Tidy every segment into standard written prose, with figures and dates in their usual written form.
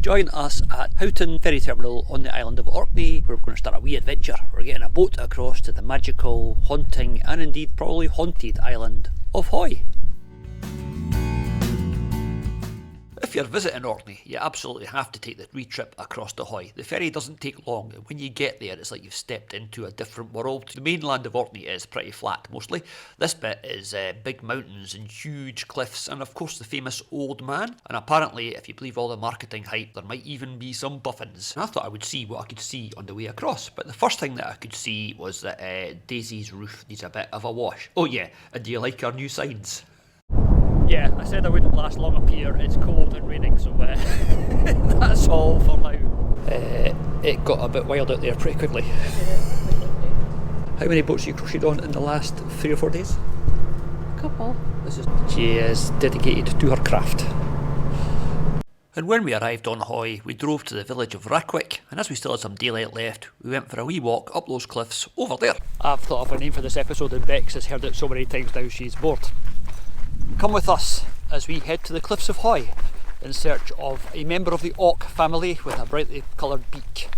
you join us at Houghton Ferry Terminal on the island of Orkney, where we're going to start a wee adventure. We're getting a boat across to the magical, haunting and indeed probably haunted island of Hoy. If you're visiting Orkney, you absolutely have to take the wee trip across to Hoy. The ferry doesn't take long, and when you get there it's like you've stepped into a different world. The mainland of Orkney is pretty flat mostly. This bit is big mountains and huge cliffs, and of course the famous Old Man. And apparently, if you believe all the marketing hype, there might even be some puffins. And I thought I would see what I could see on the way across, but the first thing that I could see was that Daisy's roof needs a bit of a wash. Oh yeah, and do you like our new signs? Yeah, I said I wouldn't last long up here. It's cold and raining, so that's all for now. It got a bit wild out there pretty quickly. How many boats you crocheted on in the last 3 or 4 days? A couple. She is dedicated to her craft. And when we arrived on Hoy, we drove to the village of Rackwick, and as we still had some daylight left, we went for a wee walk up those cliffs over there. I've thought of a name for this episode, and Bex has heard it so many times now she's bored. Come with us as we head to the cliffs of Hoy in search of a member of the auk family with a brightly coloured beak.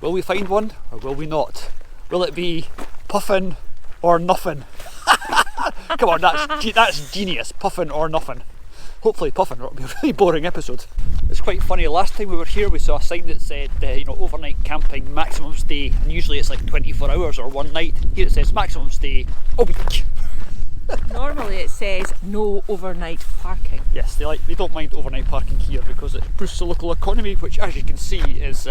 Will we find one or will we not? Will it be puffin or nothing? Come on, that's genius. Puffin or nothing. Hopefully puffin, or it'll be a really boring episode. It's quite funny, last time we were here we saw a sign that said overnight camping, maximum stay, and usually it's like 24 hours or one night. Here it says maximum stay a week. Normally it says no overnight parking. Yes, they don't mind overnight parking here because it boosts the local economy, which as you can see is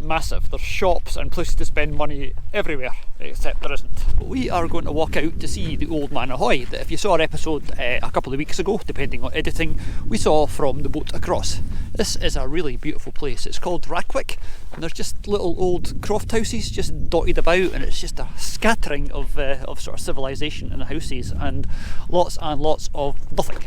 massive. There's shops and places to spend money everywhere, except there isn't. We are going to walk out to see the Old Man of Hoy that if you saw our episode a couple of weeks ago, depending on editing, we saw from the boat across. This is a really beautiful place. It's called Rackwick, and there's just little old croft houses just dotted about, and it's just a scattering of sort of civilization in the houses and lots of nothing.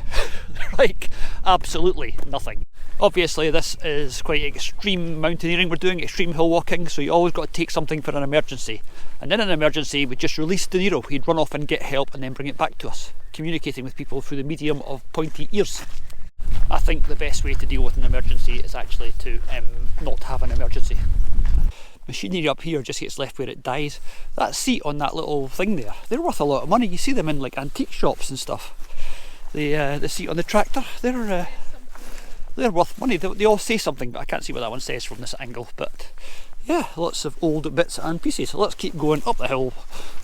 Like absolutely nothing. Obviously this is quite extreme mountaineering we're doing, extreme hill walking, so you always got to take something for an emergency. And in an emergency we just released De Niro. He'd run off and get help and then bring it back to us, communicating with people through the medium of pointy ears. I think the best way to deal with an emergency is actually to not have an emergency. Machinery up here just gets left where it dies. That seat on that little thing there, they're worth a lot of money. You see them in like antique shops and stuff. The seat on the tractor, they're worth money. They all say something, but I can't see what that one says from this angle. But yeah, lots of old bits and pieces. So let's keep going up the hill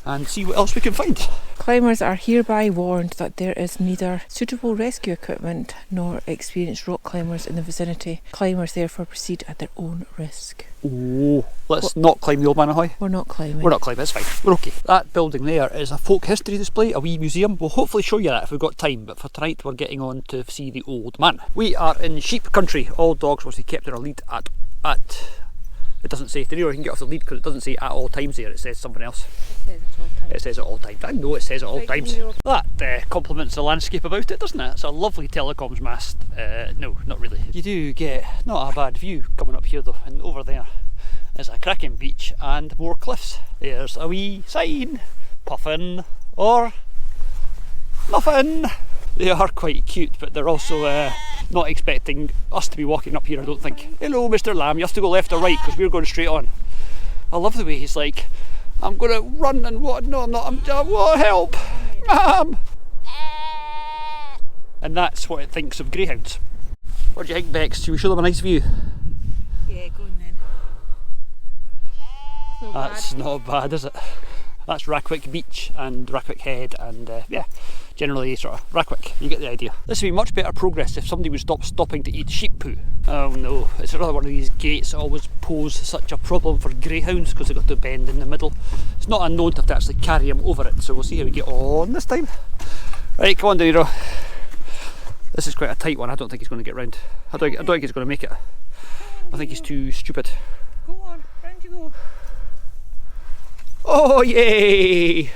and see what else we can find. Climbers are hereby warned that there is neither suitable rescue equipment nor experienced rock climbers in the vicinity. Climbers therefore proceed at their own risk. Oh, let's not climb the Old Man of Hoy. We're not climbing. We're not climbing, it's fine. We're okay. That building there is a folk history display, a wee museum. We'll hopefully show you that if we've got time, but for tonight we're getting on to see the Old Man. We are in sheep country. All dogs must be kept in a lead at it doesn't say, you can get off the lead because it doesn't say at all times here, it says something else. It says at all times. I know it says at all times. That complements the landscape about it, doesn't it? It's a lovely telecoms mast. No, not really. You do get not a bad view coming up here though, and over there is a cracking beach and more cliffs. There's a wee sign, puffin or nothing. They are quite cute, but they're also not expecting us to be walking up here, I don't think. Hello, Mr. Lamb, you have to go left or right because we're going straight on. I love the way he's like, I'm going to run and what? No, I'm not. What? Help! And that's what it thinks of greyhounds. What do you think, Bex? Should we show them a nice view? Yeah, go on then. That's not bad, is it? That's Rackwick Beach and Rackwick Head and yeah, generally sort of Rackwick, you get the idea. This would be much better progress if somebody would stop stopping to eat sheep poo. Oh no, it's another one of these gates that always pose such a problem for greyhounds because they've got to bend in the middle. It's not unknown to have to actually carry them over it, so we'll see how we get on this time. Right, come on De Niro. This is quite a tight one, I don't think he's going to get round. I don't think he's going to make it. I think he's too stupid. Go on, round you go. Oh yay!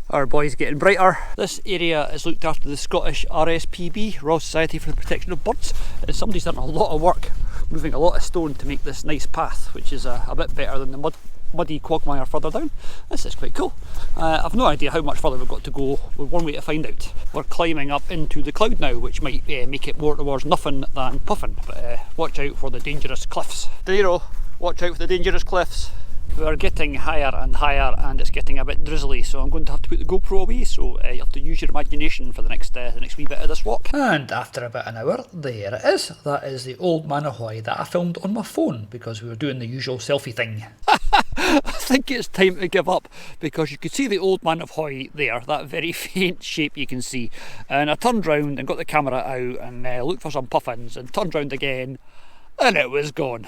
Our boy's getting brighter. This area is looked after the Scottish RSPB, Royal Society for the Protection of Birds. And somebody's done a lot of work moving a lot of stone to make this nice path, which is a bit better than the mud muddy quagmire further down. This is quite cool. I've no idea how much further we've got to go. We're one way to find out. We're climbing up into the cloud now, which might make it more towards nothing than puffin, but watch out for the dangerous cliffs. De Niro, watch out for the dangerous cliffs. We're getting higher and higher and it's getting a bit drizzly, so I'm going to have to put the GoPro away, so you have to use your imagination for the next wee bit of this walk. And after about an hour, there it is. That is the old man ahoy that I filmed on my phone because we were doing the usual selfie thing. I think it's time to give up because you could see the old man ahoy there, that very faint shape you can see. And I turned round and got the camera out and looked for some puffins and turned round again and it was gone.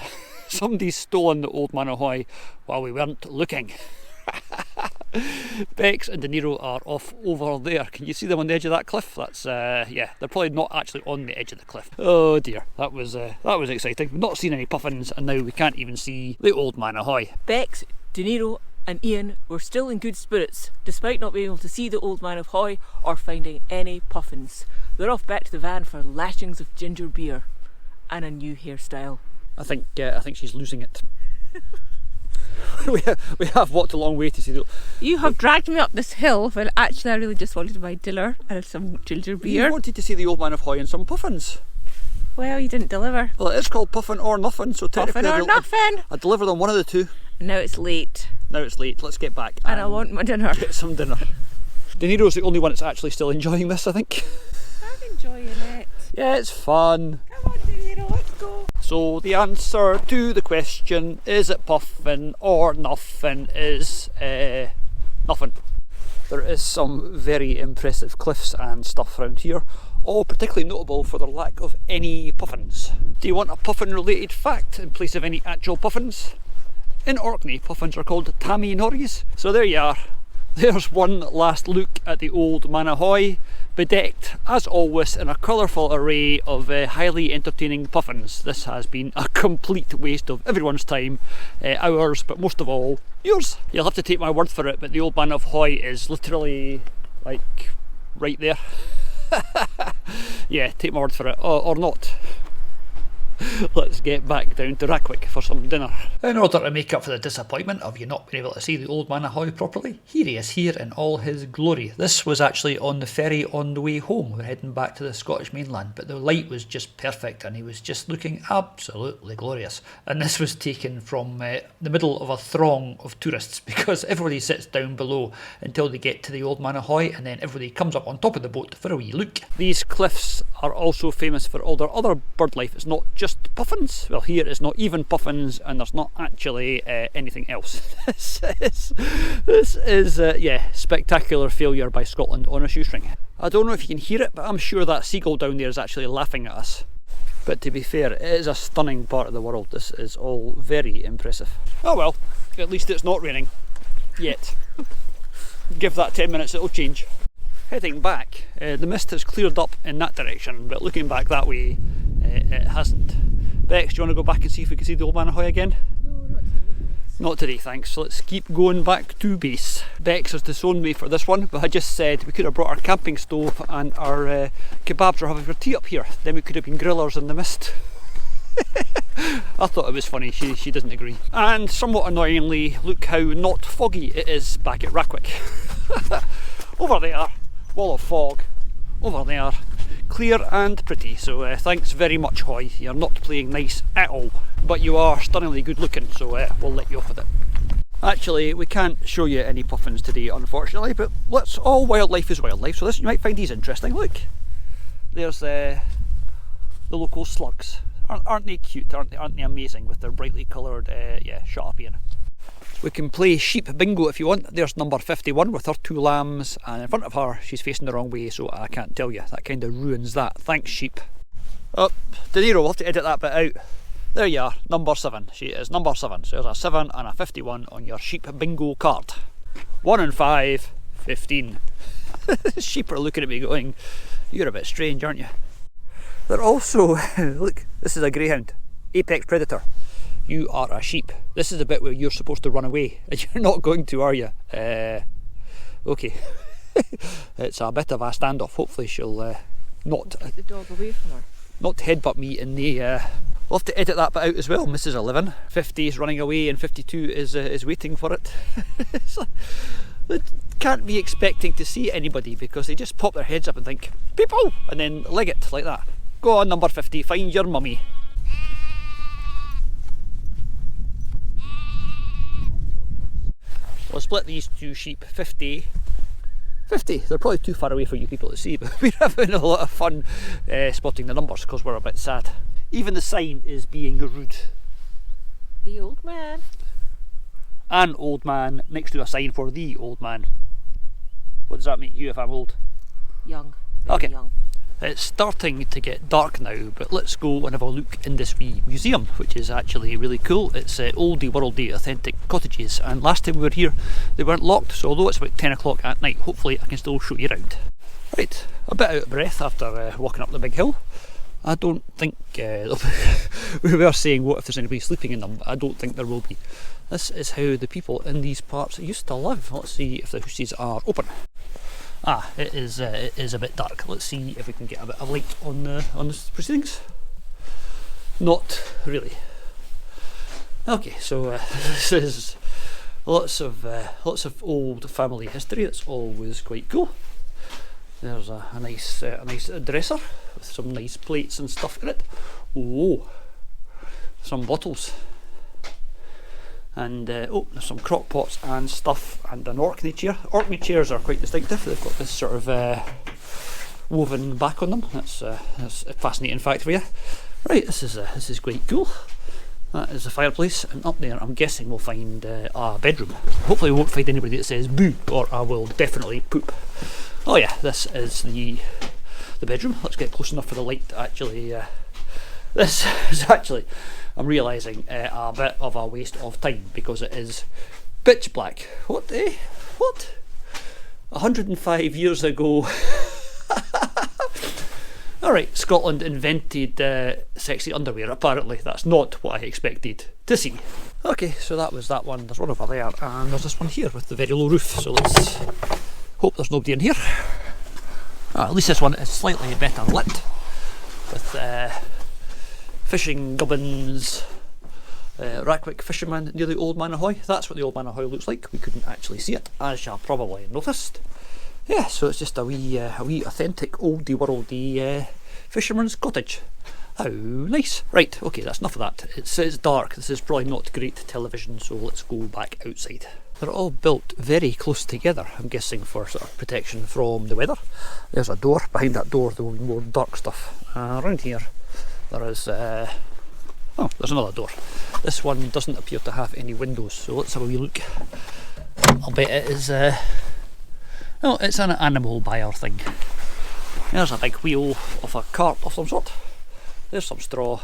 Somebody's stolen the old man ahoy while we weren't looking. Bex and De Niro are off over there. Can you see them on the edge of that cliff? That's yeah, they're probably not actually on the edge of the cliff. Oh dear, that was exciting. We've not seen any puffins and now we can't even see the old man ahoy. Bex, De Niro and Ian were still in good spirits despite not being able to see the old man ahoy or finding any puffins. They're off back to the van for lashings of ginger beer and a new hairstyle. I think she's losing it. we have walked a long way to see the... You have dragged me up this hill when actually I really just wanted my dinner and some ginger beer. You wanted to see the old man ahoy and some puffins. Well, you didn't deliver. Well, it is called puffin or nothing, so technically Puffin or nothing. I delivered on one of the two. Now it's late. Now it's late, let's get back. And I want my dinner. Get some dinner. De Niro's the only one that's actually still enjoying this, I think. I'm enjoying it. Yeah, it's fun. Come on, De Niro, let's go. So the answer to the question, is it puffin or nothing, is nothing. There is some very impressive cliffs and stuff around here, all particularly notable for their lack of any puffins. Do you want a puffin related fact in place of any actual puffins? In Orkney, puffins are called tammy norries. So there you are. There's one last look at the old man ahoy, bedecked as always in a colourful array of highly entertaining puffins. This has been a complete waste of everyone's time, ours, but most of all yours. You'll have to take my word for it, but the old man ahoy is literally like right there. Yeah, take my word for it, or not. Let's get back down to Rackwick for some dinner. In order to make up for the disappointment of you not being able to see the old man ahoy properly, here he is here in all his glory. This was actually on the ferry on the way home. We're heading back to the Scottish mainland, but the light was just perfect and he was just looking absolutely glorious. And this was taken from the middle of a throng of tourists because everybody sits down below until they get to the old man ahoy and then everybody comes up on top of the boat for a wee look. These cliffs are also famous for all their other bird life. It's not just puffins. Well, here it's not even puffins and there's not actually anything else. This is yeah, spectacular failure by Scotland on a shoestring. I don't know if you can hear it, but I'm sure that seagull down there is actually laughing at us. But to be fair, it is a stunning part of the world. This is all very impressive. Oh well, at least it's not raining yet. Give that 10 minutes, it'll change. Heading back, the mist has cleared up in that direction, but looking back that way, it hasn't. Bex, do you want to go back and see if we can see the old man ahoy again? No, not today. Not today, thanks. So let's keep going back to base. Bex has disowned me for this one, but I just said we could have brought our camping stove and our kebabs or having our tea up here. Then we could have been grillers in the mist. I thought it was funny, she doesn't agree. And somewhat annoyingly, look how not foggy it is back at Rackwick. Over there, wall of fog. Over there, clear and pretty. So thanks very much, Hoy. You're not playing nice at all, but you are stunningly good looking, so we'll let you off with it. Actually, we can't show you any puffins today, unfortunately, but all wildlife is wildlife, so you might find these interesting. Look, there's the local slugs. Aren't they cute? Aren't they amazing with their brightly coloured, yeah, shut up Ian. We can play sheep bingo if you want. There's number 51 with her 2 lambs, and in front of her she's facing the wrong way, so I can't tell you. That kind of ruins that. Thanks, sheep. Oh, De Niro, we'll have to edit that bit out. There you are, number 7. She is number 7. So there's a 7 and a 51 on your sheep bingo card. 1 and 5, 15. Sheep are looking at me going, you're a bit strange, aren't you? They're also, look, this is a greyhound. Apex predator. You are a sheep. This is the bit where you're supposed to run away. You're not going to, are you? Okay. It's a bit of a standoff. Hopefully she'll not Take the dog away from her. not headbutt me in the We'll have to edit that bit out as well. Mrs. 11, 50 is running away and 52 is waiting for it. They can't be expecting to see anybody because they just pop their heads up and think, people! And then leg it like that. Go on, number 50, find your mummy. We'll split these two sheep 50. They're probably too far away for you people to see, but we're having a lot of fun spotting the numbers because we're a bit sad. Even the sign is being rude. The old man. An old man next to a sign for the old man. What does that make you if I'm old? Young. Very Okay. young. It's starting to get dark now, but let's go and have a look in this wee museum, which is actually really cool. It's oldie worldy authentic cottages, and last time we were here they weren't locked, so although it's about 10 o'clock at night, hopefully I can still show you around. Right, a bit out of breath after walking up the big hill. I don't think, we were saying what if there's anybody sleeping in them, but I don't think there will be. This is how the people in these parts used to live. Let's see if the houses are open. Ah, it is a bit dark. Let's see if we can get a bit of light on the proceedings. Not really. Okay, so this is lots of old family history. It's always quite cool. There's a nice dresser with some nice plates and stuff in it. Oh, some bottles. And oh, there's some crock pots and stuff, and an Orkney chair. Orkney chairs are quite distinctive. They've got this sort of woven back on them. That's a fascinating fact for you. Right, this is quite cool. That is the fireplace, and up there I'm guessing we'll find a bedroom. Hopefully we won't find anybody that says boo, or I will definitely poop. Oh yeah, this is the bedroom. Let's get close enough for the light to actually. This is actually, I'm realising, a bit of a waste of time because it is pitch black. What, eh? What? 105 years ago. Alright, Scotland invented sexy underwear, apparently. That's not what I expected to see. Okay, so that was that one. There's one over there, and there's this one here with the very low roof, so let's hope there's nobody in here. At least this one is slightly better lit, with fishing gubbins, Rackwick fisherman near the Old Man Ahoy. That's what the Old Man Ahoy looks like. We couldn't actually see it, as you probably noticed. Yeah, so it's just a wee authentic oldie worldy fisherman's cottage. How nice. Right, okay, that's enough of that. It's dark. This is probably not great television, so let's go back outside. They're all built very close together, I'm guessing for sort of protection from the weather. There's a door. Behind that door there will be more dark stuff. Around here there is oh, there's another door. This one doesn't appear to have any windows, so let's have a wee look. I'll bet it is oh, it's an animal buyer thing. There's a big wheel of a cart of some sort. There's some straw.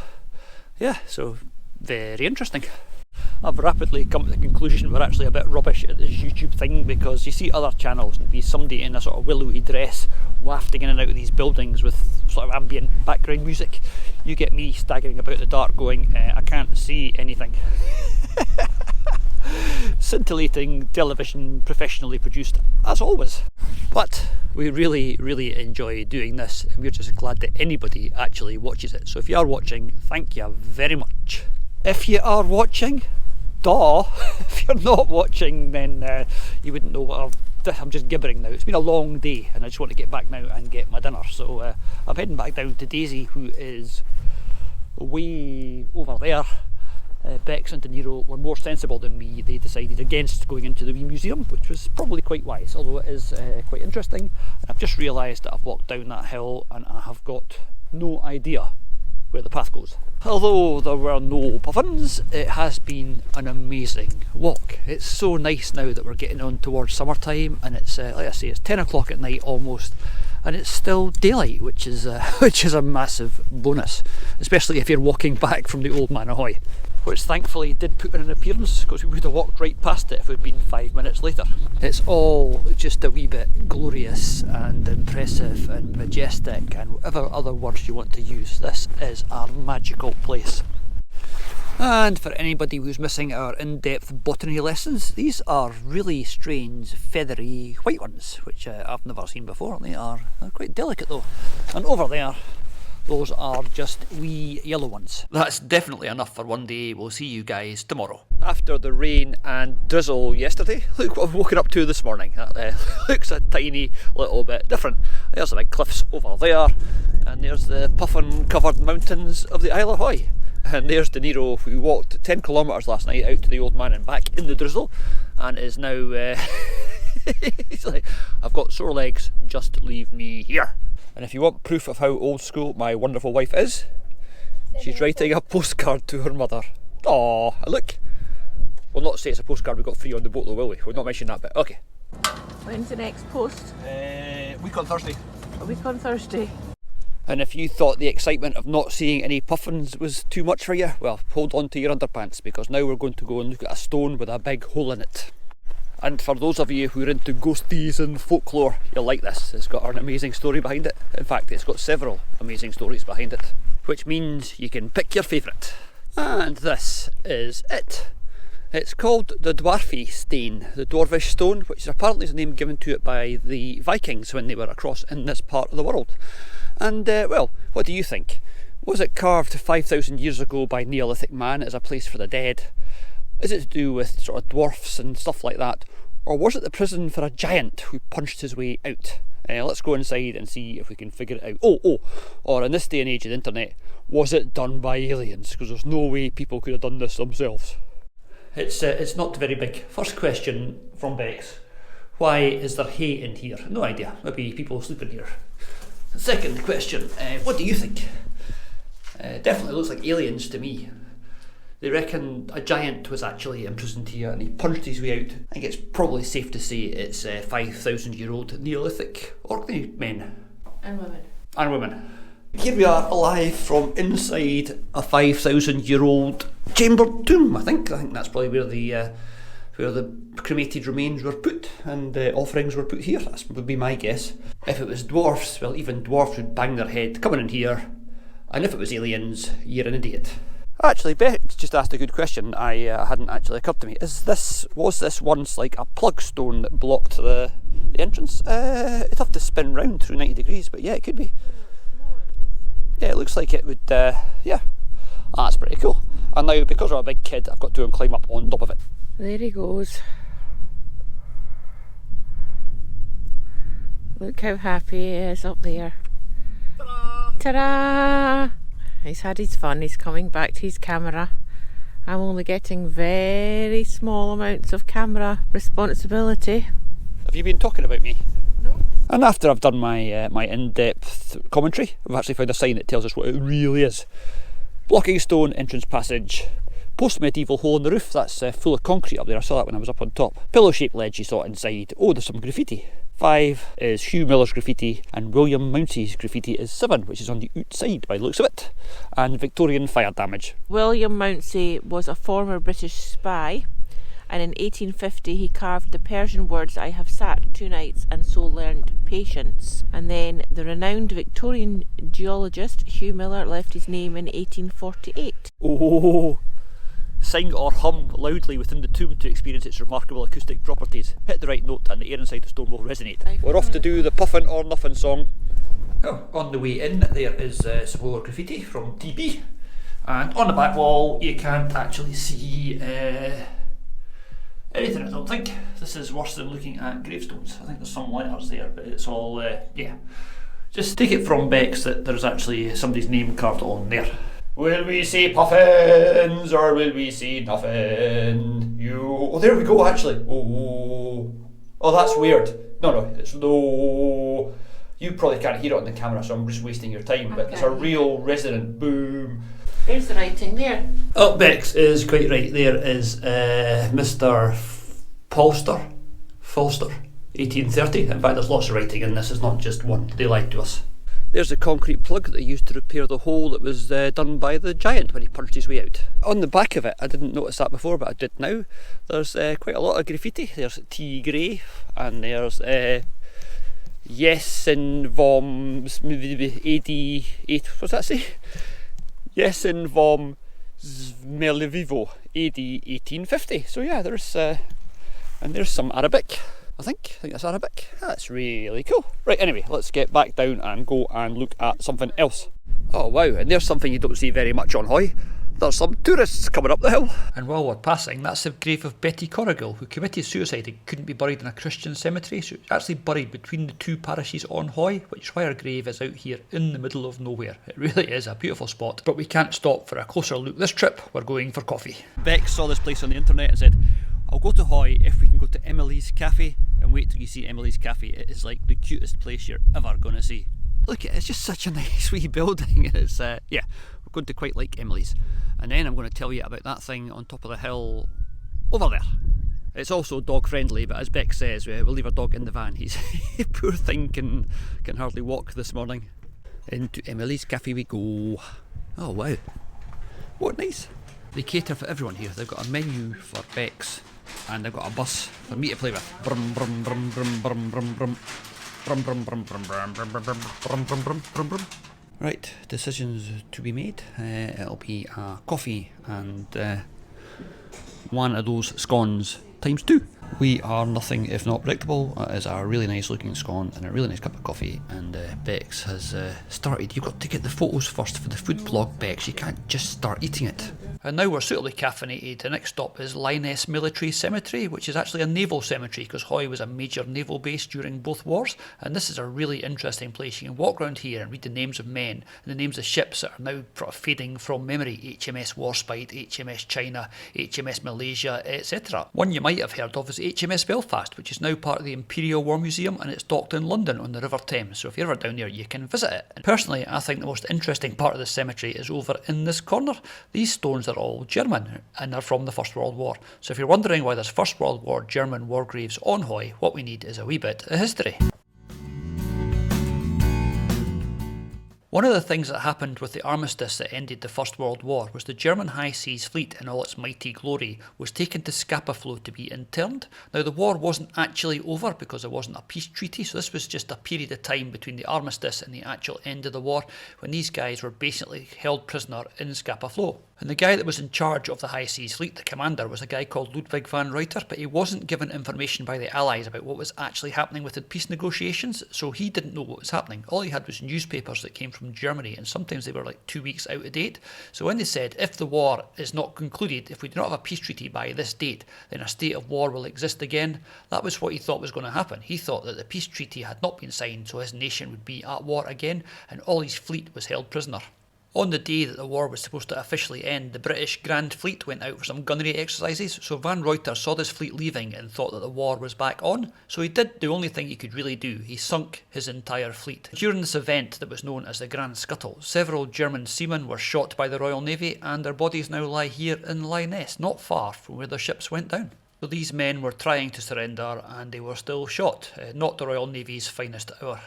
Yeah, so very interesting. I've rapidly come to the conclusion we're actually a bit rubbish at this YouTube thing, because you see other channels and it'd be somebody in a sort of willowy dress wafting in and out of these buildings with sort of ambient background music. You get me staggering about the dark going, I can't see anything. Scintillating television, professionally produced as always. But we really enjoy doing this, and we're just glad that anybody actually watches it. So if you are watching, thank you very much. If you are watching, duh. If you're not watching, then you wouldn't know what I'm just gibbering now. It's been a long day and I just want to get back now and get my dinner. So I'm heading back down to Daisy, who is way over there. Bex and De Niro were more sensible than me. They decided against going into the wee museum, which was probably quite wise, although it is quite interesting. And I've just realised that I've walked down that hill and I have got no idea where the path goes. Although there were no puffins, it has been an amazing walk. It's so nice now that we're getting on towards summertime, and it's like I say, it's 10 o'clock at night almost, and it's still daylight, which is a massive bonus, especially if you're walking back from the Old Man Ahoy, which thankfully did put in an appearance, because we would have walked right past it if it had been 5 minutes later. It's all just a wee bit glorious and impressive and majestic and whatever other words you want to use. This is a magical place. And for anybody who's missing our in-depth botany lessons, these are really strange feathery white ones, which I've never seen before. They're quite delicate though. And over there Those are just wee yellow ones. That's definitely enough for one day. We'll see you guys tomorrow. After the rain and drizzle yesterday, look what I've woken up to this morning. That looks a tiny little bit different. There's the big cliffs over there, and there's the puffin covered mountains of the Isle of Hoy. And there's De Niro, who walked 10 kilometres last night out to the Old Man and back in the drizzle, and is now he's like, I've got sore legs, just leave me here. And if you want proof of how old school my wonderful wife is, she's writing a postcard to her mother. Aww, look. We'll not say it's a postcard we got free on the boat though, will we? We'll not mention that bit. Okay. When's the next post? Week on Thursday. A week on Thursday. And if you thought the excitement of not seeing any puffins was too much for you, well, hold on to your underpants, because now we're going to go and look at a stone with a big hole in it. And for those of you who are into ghosties and folklore, you'll like this. It's got an amazing story behind it. In fact, it's got several amazing stories behind it, which means you can pick your favourite. And this is it. It's called the Dwarfie Steen, the Dwarvish Stone, which apparently is a name given to it by the Vikings when they were across in this part of the world. And, well, what do you think? Was it carved 5,000 years ago by Neolithic man as a place for the dead? Is it to do with sort of dwarfs and stuff like that? Or was it the prison for a giant who punched his way out? Let's go inside and see if we can figure it out. Or in this day and age of the internet, was it done by aliens? Because there's no way people could have done this themselves. It's not very big. First question from Bex. Why is there hay in here? No idea. Maybe people sleep in here. Second question. What do you think? Definitely looks like aliens to me. They reckon a giant was actually imprisoned here and he punched his way out. I think it's probably safe to say it's 5,000-year-old Neolithic Orkney men. And women. And women. Here we are alive from inside a 5,000-year-old chambered tomb, I think. I think that's probably where the cremated remains were put and offerings were put here. That would be my guess. If it was dwarfs, well, even dwarfs would bang their head coming in here. And if it was aliens, you're an idiot. Actually, Beck just asked a good question. I hadn't actually occurred to me. Was this once like a plug stone that blocked the entrance? It'd have to spin round through 90 degrees, but yeah, it could be. Yeah, it looks like it would. Yeah, that's pretty cool. And now, because I'm a big kid, I've got to climb up on top of it. There he goes. Look how happy he is up there. Ta-da! Ta-da! He's had his fun, he's coming back to his camera. I'm only getting very small amounts of camera responsibility. Have you been talking about me? No. And after I've done my my in-depth commentary, I've actually found a sign that tells us what it really is. Blocking stone entrance passage. Post-medieval hole in the roof, that's full of concrete up there. I saw that when I was up on top. Pillow-shaped ledge you saw inside. Oh, there's some graffiti. 5 is Hugh Miller's graffiti, and William Mouncey's graffiti is 7, which is on the outside by the looks of it. And Victorian fire damage. William Mouncey was a former British spy, and in 1850 he carved the Persian words, "I have sat 2 nights and so learned patience." And then the renowned Victorian geologist Hugh Miller left his name in 1848. Oh! Sing or hum loudly within the tomb to experience its remarkable acoustic properties. Hit the right note and the air inside the stone will resonate. We're off to do the Puffin or Nothing song. Oh, on the way in there is some more graffiti from TB, and on the back wall you can't actually see anything, I don't think. This is worse than looking at gravestones. I think there's some letters there, but it's all, yeah. Just take it from Bex that there's actually somebody's name carved on there. Will we see puffins or will we see nothing? Oh, there we go actually. Oh, that's weird. No, it's low. You probably can't hear it on the camera, so I'm just wasting your time, but it's a real resonant boom. There's the writing there. Oh, Bex is quite right. There is Mr. Falster, 1830. In fact, there's lots of writing in this, it's not just one. They lied to us. There's the concrete plug that they used to repair the hole that was done by the giant when he punched his way out. On the back of it, I didn't notice that before, but I did now. There's quite a lot of graffiti. There's T Grey, and there's Jessen vom AD8. What's that say? Jessen vom Zmelevivo AD 1850. So yeah, there's and there's some Arabic. I think that's Arabic. That's really cool. Right, anyway, let's get back down and go and look at something else. Oh wow, and there's something you don't see very much on Hoy. There's some tourists coming up the hill. And while we're passing, that's the grave of Betty Corrigan, who committed suicide and couldn't be buried in a Christian cemetery, so she's actually buried between the two parishes on Hoy, which is why her grave is out here in the middle of nowhere. It really is a beautiful spot, but we can't stop for a closer look. This trip, we're going for coffee. Bex saw this place on the internet and said, I'll go to Hoy if we can go to Emily's Cafe, and wait till you see Emily's Cafe. It is like the cutest place you're ever going to see. Look at it, it's just such a nice wee building. It's, yeah, we're going to quite like Emily's. And then I'm going to tell you about that thing on top of the hill over there. It's also dog friendly, but as Beck says, we'll leave our dog in the van. He's poor thing can hardly walk this morning. Into Emily's Cafe we go. Oh wow, what nice. They cater for everyone here. They've got a menu for Bex, and they've got a bus for me to play with. Brum brum brum brum brum brum brum. Brum brum brum brum brum brum brum brum brum brum brum brum. Right, decisions to be made. It'll be a coffee and one of those scones times 2. We are nothing if not predictable. It is a really nice looking scone and a really nice cup of coffee, and Bex has started. You've got to get the photos first for the food blog, Bex. You can't just start eating it. And now we're suitably caffeinated. The next stop is Lyonesse Military Cemetery, which is actually a naval cemetery because Hoy was a major naval base during both wars. And this is a really interesting place. You can walk around here and read the names of men and the names of ships that are now sort of fading from memory. HMS Warspite, HMS China, HMS Malaysia, etc. One you might have heard of is HMS Belfast, which is now part of the Imperial War Museum, and it's docked in London on the River Thames. So if you're ever down there, you can visit it. And personally, I think the most interesting part of the cemetery is over in this corner. These stones are all German and are from the First World War. So if you're wondering why there's First World War German war graves on Hoy, what we need is a wee bit of history. One of the things that happened with the armistice that ended the First World War was the German High Seas Fleet in all its mighty glory was taken to Scapa Flow to be interned. Now the war wasn't actually over because there wasn't a peace treaty, so this was just a period of time between the armistice and the actual end of the war when these guys were basically held prisoner in Scapa Flow. And the guy that was in charge of the High Seas Fleet, the commander, was a guy called Ludwig van Ruyter, but he wasn't given information by the Allies about what was actually happening with the peace negotiations, so he didn't know what was happening. All he had was newspapers that came from Germany, and sometimes they were like 2 weeks out of date. So when they said, if the war is not concluded, if we do not have a peace treaty by this date, then a state of war will exist again, that was what he thought was going to happen. He thought that the peace treaty had not been signed, so his nation would be at war again, and all his fleet was held prisoner. On the day that the war was supposed to officially end, the British Grand Fleet went out for some gunnery exercises, so Van Ruyter saw this fleet leaving and thought that the war was back on, so he did the only thing he could really do. He sunk his entire fleet. During this event that was known as the Grand Scuttle, several German seamen were shot by the Royal Navy, and their bodies now lie here in Lyonesse, not far from where their ships went down. So these men were trying to surrender and they were still shot, not the Royal Navy's finest hour.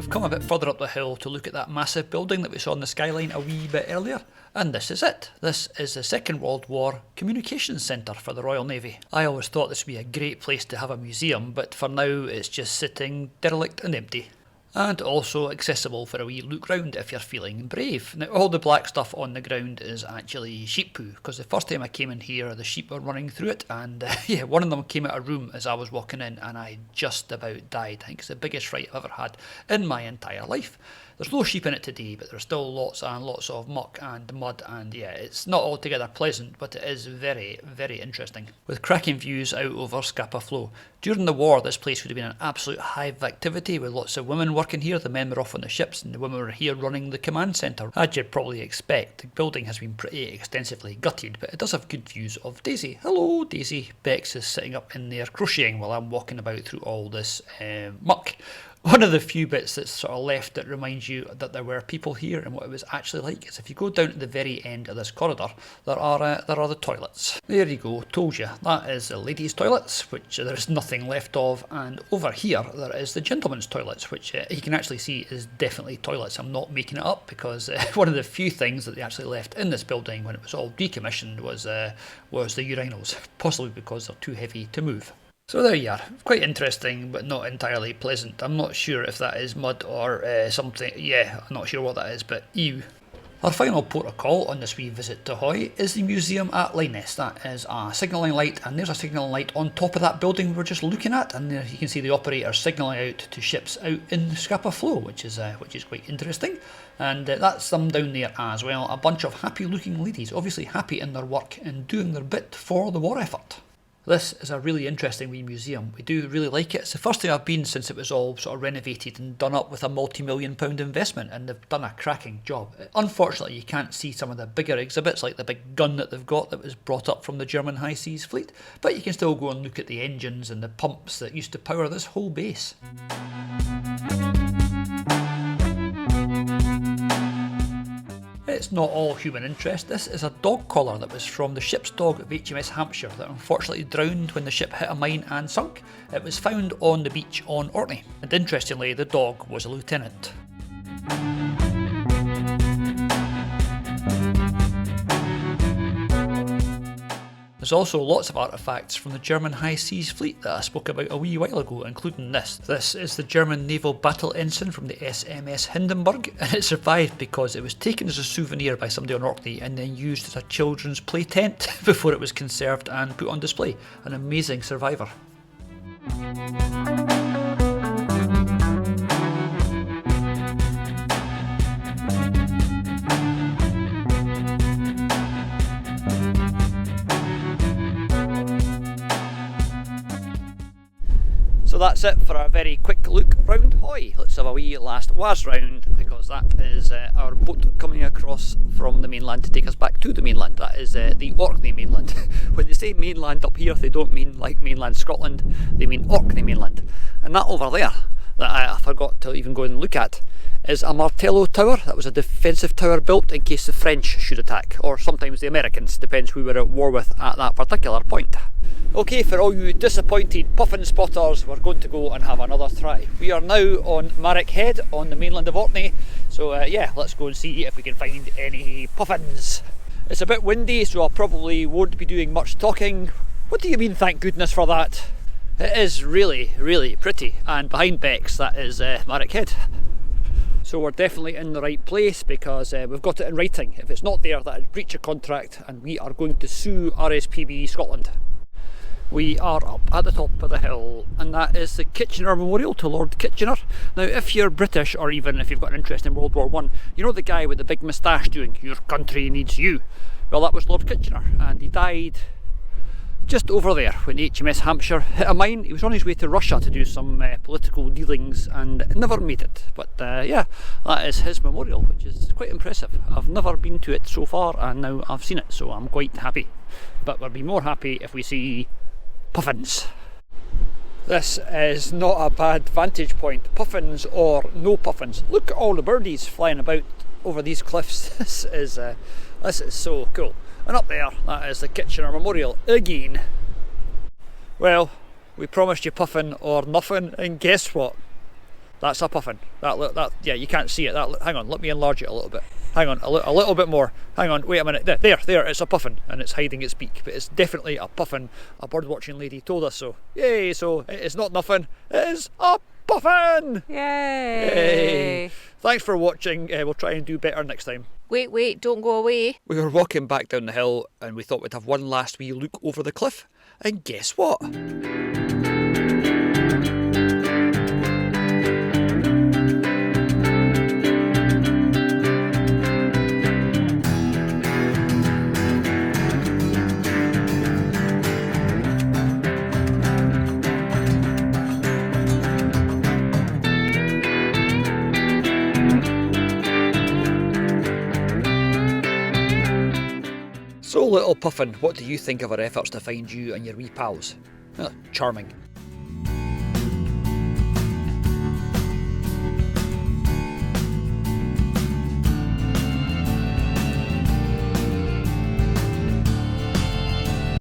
Come a bit further up the hill to look at that massive building that we saw on the skyline a wee bit earlier, and this is it. This is the Second World War Communications Centre for the Royal Navy. I always thought this would be a great place to have a museum, but for now it's just sitting derelict and empty. And also accessible for a wee look round if you're feeling brave. Now all the black stuff on the ground is actually sheep poo, because the first time I came in here the sheep were running through it, and yeah, one of them came out of a room as I was walking in and I just about died. I think it's the biggest fright I've ever had in my entire life. There's no sheep in it today, but there's still lots and lots of muck and mud, and yeah, it's not altogether pleasant, but it is very, very interesting. With cracking views out over Scapa Flow. During the war, this place would have been an absolute hive of activity with lots of women working here. The men were off on the ships and the women were here running the command centre. As you'd probably expect, the building has been pretty extensively gutted, but it does have good views of Daisy. Hello, Daisy. Bex is sitting up in there crocheting while I'm walking about through all this muck. One of the few bits that's sort of left that reminds you that there were people here and what it was actually like is if you go down to the very end of this corridor, there are the toilets. There you go, told you. That is the ladies' toilets, which there is nothing left of, and over here there is the gentlemen's toilets, which you can actually see is definitely toilets. I'm not making it up, because one of the few things that they actually left in this building when it was all decommissioned was the urinals, possibly because they're too heavy to move. So there you are, quite interesting but not entirely pleasant. I'm not sure if that is mud or something, yeah, I'm not sure what that is, but ew. Our final port of call on this wee visit to Hoy is the museum at Lyness. That is a signalling light, and there's a signalling light on top of that building we were just looking at, and there you can see the operator signalling out to ships out in Scapa Flow, which is quite interesting. And that's them down there as well, a bunch of happy looking ladies, obviously happy in their work and doing their bit for the war effort. This is a really interesting wee museum. We do really like it. It's the first time I've been since it was all sort of renovated and done up with a multi-million-pound investment, and they've done a cracking job. Unfortunately, you can't see some of the bigger exhibits, like the big gun that they've got that was brought up from the German High Seas Fleet, but you can still go and look at the engines and the pumps that used to power this whole base. It's not all human interest. This is a dog collar that was from the ship's dog of HMS Hampshire that unfortunately drowned when the ship hit a mine and sunk. It was found on the beach on Orkney, and interestingly the dog was a lieutenant. There's also lots of artefacts from the German High Seas Fleet that I spoke about a wee while ago, including this. This is the German naval battle ensign from the SMS Hindenburg, and it survived because it was taken as a souvenir by somebody on Orkney and then used as a children's play tent before it was conserved and put on display. An amazing survivor. So that's it for a very quick look round Hoy. Let's have a wee last whiz round, because that is our boat coming across from the mainland to take us back to the mainland. That is the Orkney mainland. When they say mainland up here, they don't mean like mainland Scotland, they mean Orkney mainland. And that over there, that I forgot to even go and look at, is a Martello tower. That was a defensive tower built in case the French should attack, or sometimes the Americans, depends who we're at war with at that particular point. Okay, for all you disappointed puffin spotters, we're going to go and have another try. We are now on Marrick Head on the mainland of Orkney, so yeah, let's go and see if we can find any puffins. It's a bit windy, so I probably won't be doing much talking. What do you mean, thank goodness for that? It is really, really pretty, and behind Bex, that is Marrick Head. So we're definitely in the right place, because we've got it in writing. If it's not there, that is breach of contract, and we are going to sue RSPB Scotland. We are up at the top of the hill, and that is the Kitchener Memorial to Lord Kitchener. Now, if you're British, or even if you've got an interest in World War I, you know the guy with the big moustache doing "Your country needs you"? Well, that was Lord Kitchener, and he died just over there when HMS Hampshire hit a mine. He was on his way to Russia to do some political dealings and never made it. But yeah, that is his memorial, which is quite impressive. I've never been to it so far, and now I've seen it, so I'm quite happy. But we'll be more happy if we see puffins. This is not a bad vantage point, puffins or no puffins. Look at all the birdies flying about over these cliffs. This is so cool. And up there, that is the Kitchener Memorial again. Well, we promised you puffin or nothing, and guess what? That's a puffin. Yeah, you can't see it. Hang on, let me enlarge it a little bit. Hang on, a little bit more. Hang on, wait a minute. There, it's a puffin, and it's hiding its beak, but it's definitely a puffin. A bird watching lady told us so. Yay, so it is not nothing, it is a puffin! Yay! Thanks for watching. We'll try and do better next time. Wait, don't go away. We were walking back down the hill, and we thought we'd have one last wee look over the cliff, and guess what? So little puffin, what do you think of our efforts to find you and your wee pals? Charming.